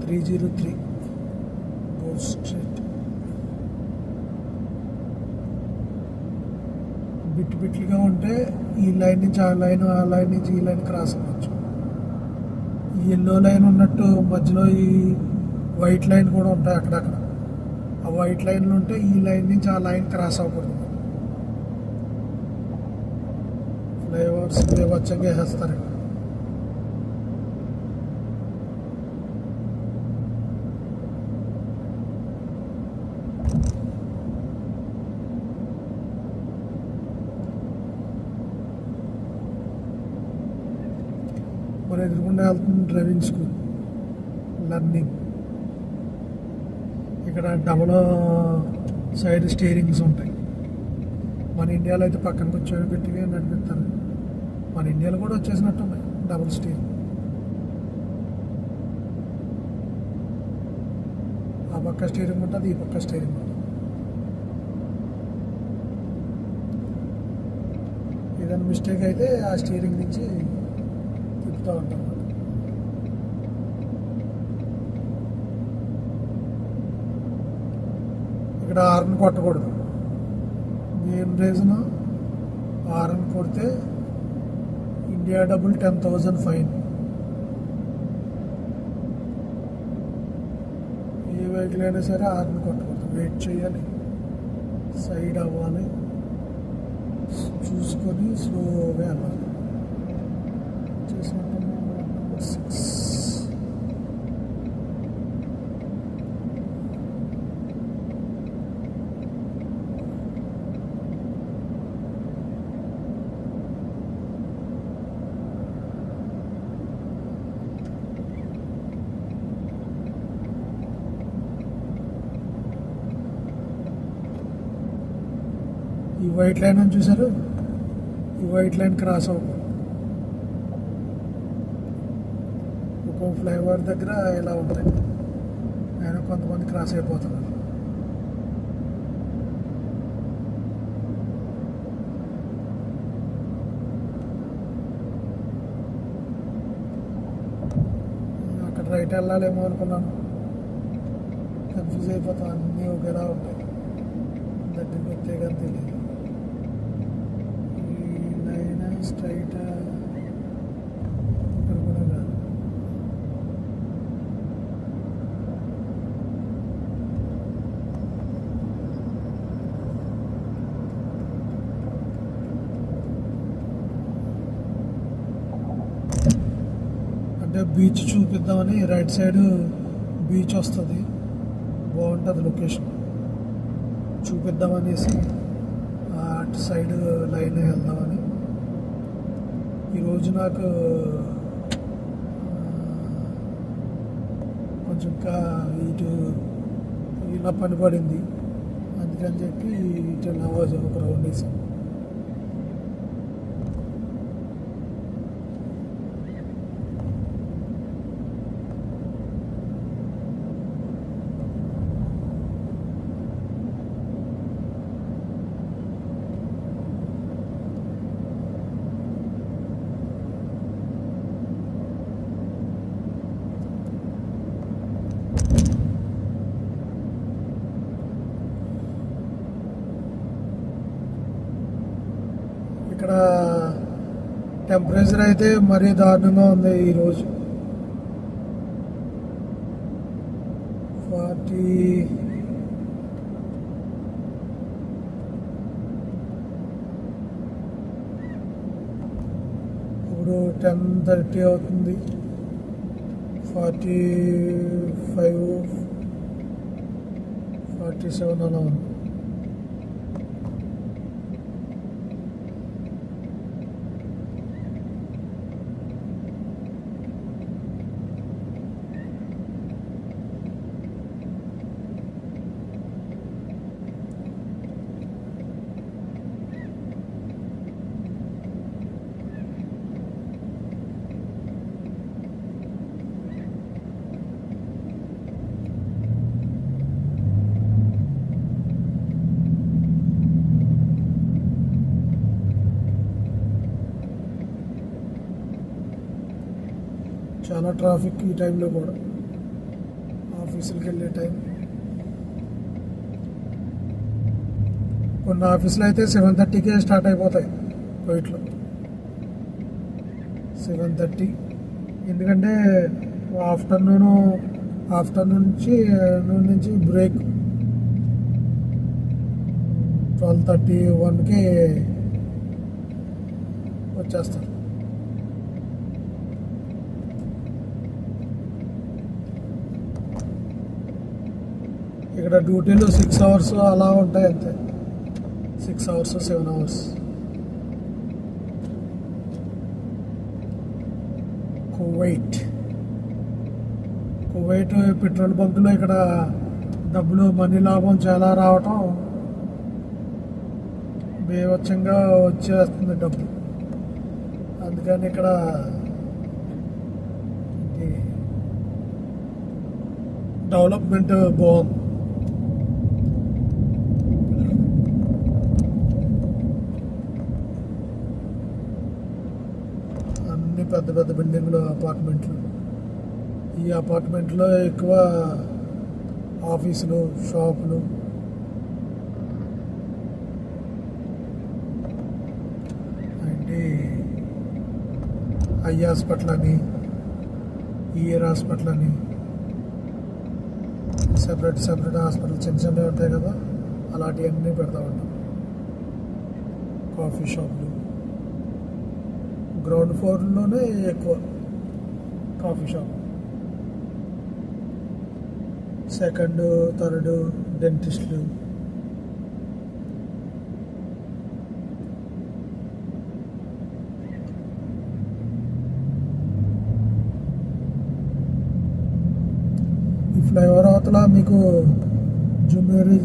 303 bore street. బిట్లుగా ఉంటే ఈ line నుంచి ఆ లైన్, ఆ లైన్ నుంచి ఈ లైన్ క్రాస్ అవ్వచ్చు. ఈ ఎల్లో లైన్ ఉన్నట్టు మధ్యలో ఈ వైట్ లైన్ కూడా ఉంటాయి అక్కడక్కడ. ఆ వైట్ లైన్లు ఉంటే ఈ లైన్ నుంచి ఆ లైన్ క్రాస్ అవ్వకూడదు. ఫ్లైఓవర్స్ వచ్చాక వేసేస్తారు. మరి ఎదురుకుండా వెళ్తుంది డ్రైవింగ్ స్కూల్ లర్నింగ్. ఇక్కడ డబుల్ సైడ్ స్టీరింగ్స్ ఉంటాయి. మన ఇండియాలో అయితే పక్కన కూర్చొని పెట్టి నడిపిస్తారు. మన ఇండియాలో కూడా వచ్చేసినట్టు ఉన్నాయి డబుల్ స్టీరింగ్. ఆ పక్క స్టీరింగ్ ఉంటుంది, ఈ పక్క స్టీరింగ్ ఉంటుంది. ఏదైనా మిస్టేక్ అయితే ఆ స్టీరింగ్ నుంచి తిప్పుతూ ఉంటాం. ఇక్కడ హార్న్ కొట్టకూడదు. మెయిన్ రీజన్ హార్న్ కొడితే ఇండియా డబ్బులు 10,000 ఫైన్. ఏ వెహికల్ అయినా సరే హార్న్ కొట్టకూడదు. వెయిట్ చేయాలి, సైడ్ అవ్వాలి, చూసుకొని స్లోగా వెళ్ళాలి. చేసినట్టు నెంబర్ 6. ఈ వైట్ లైన్ అని చూసారు, ఈ వైట్ లైన్ క్రాస్ అవ్వకూడదు. ఒక్కో ఫ్లైఓవర్ దగ్గర ఇలా ఉంటాయి, అయినా కొంతమంది క్రాస్ అయిపోతున్నారు. అక్కడ రైట్ వెళ్ళాలేమో అనుకున్నాను, కన్ఫ్యూజ్ అయిపోతాం. అన్నీ ఒకేలా ఉంటాయి, దగ్గరికి వస్తే కానీ తెలియదు. ఈ లైన్ స్ట్రైట్ ఇక్కడ కూడా కాదు. అంటే బీచ్ చూపిద్దామని రైట్ సైడ్ బీచ్ వస్తుంది, బాగుంటుంది లొకేషన్ చూపిద్దామనేసి అటు సైడ్ లైన్ వెళ్దామని. ఈరోజు నాకు కొంచెం ఇటు ఇలా పని పడింది, అందుకని చెప్పి ఇటు నవాజ్ ఒక రౌండ్ వేసాం. ఇక్కడ టెంపరేచర్ అయితే మరీ దారుణంగా ఉంది ఈరోజు. 40 ఇప్పుడు 10:30 అవుతుంది. 45, 47 అలా ఉంది. చాలా ట్రాఫిక్ ఈ టైంలో కూడా. ఆఫీసులకు వెళ్ళే టైం. కొన్ని ఆఫీసులు అయితే 7:30కే స్టార్ట్ అయిపోతాయి కువైట్లో. 7:30. ఎందుకంటే ఆఫ్టర్నూన్ నుంచి బ్రేక్ 12:31కి వచ్చేస్తారు. ఇక్కడ డ్యూటీలు 6 అవర్స్ అలా ఉంటాయి అంతే. 6 అవర్స్ 7 అవర్స్. కువైట్ పెట్రోల్ బంకులో ఇక్కడ మనీ లాభం చాలా రావటం, బేవచ్చంగా వచ్చేస్తుంది డబ్బు. అందుకని ఇక్కడ డెవలప్మెంట్ బాగుంది. అన్ని పెద్ద పెద్ద బిల్డింగ్లు, అపార్ట్మెంట్లు. ఈ అపార్ట్మెంట్లో ఎక్కువ ఆఫీసులు, షాపులు. అంటే ఐ హాస్పిటల్ అని, ఇయర్ హాస్పిటల్ అని, సెపరేట్ హాస్పిటల్ చిన్నవి ఉంటాయి కదా, అలాంటివన్నీ పెడతా ఉంటాం. కాఫీ షాపులు. గ్రౌండ్ ఫ్లోర్లోనే ఎక్కువ కాఫీ షాప్. సెకండ్, థర్డ్ డెంటిస్టులు. ఈ ఫ్లైఓవర్ అవతల మీకు జమీరీ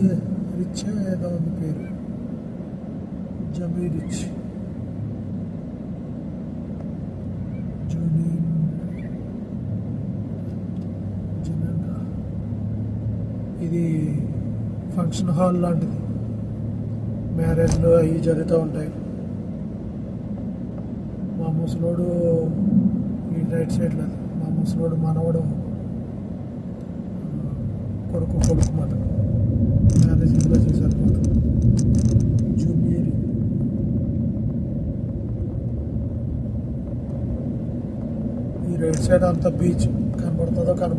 రిచ్ ఏదో ఉంది పేరు, జమీ రిచ్. ఇది ఫంక్షన్ హాల్ లాంటిది. మ్యారేజ్లు అవి జరుగుతూ ఉంటాయి. మా ముసలోడు ఈ రైట్ సైడ్లో, మా ముసలోడు మనవడు కొడుకు మాట మ్యారేజ్ ఇంట్లో చేశారు మాట. జూమియరీ. ఈ రైట్ సైడ్ అంతా బీచ్ కనబడుతుందో కానీ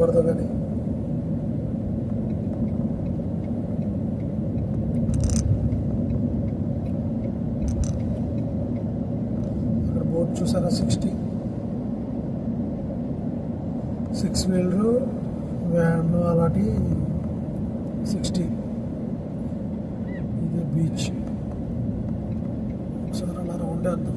బోట్ చూసారా, 6 వీలరు వ్యాన్ అలాంటి 60. ఇది బీచ్. ఒకసారి అలా రౌండ్ వేద్దాం.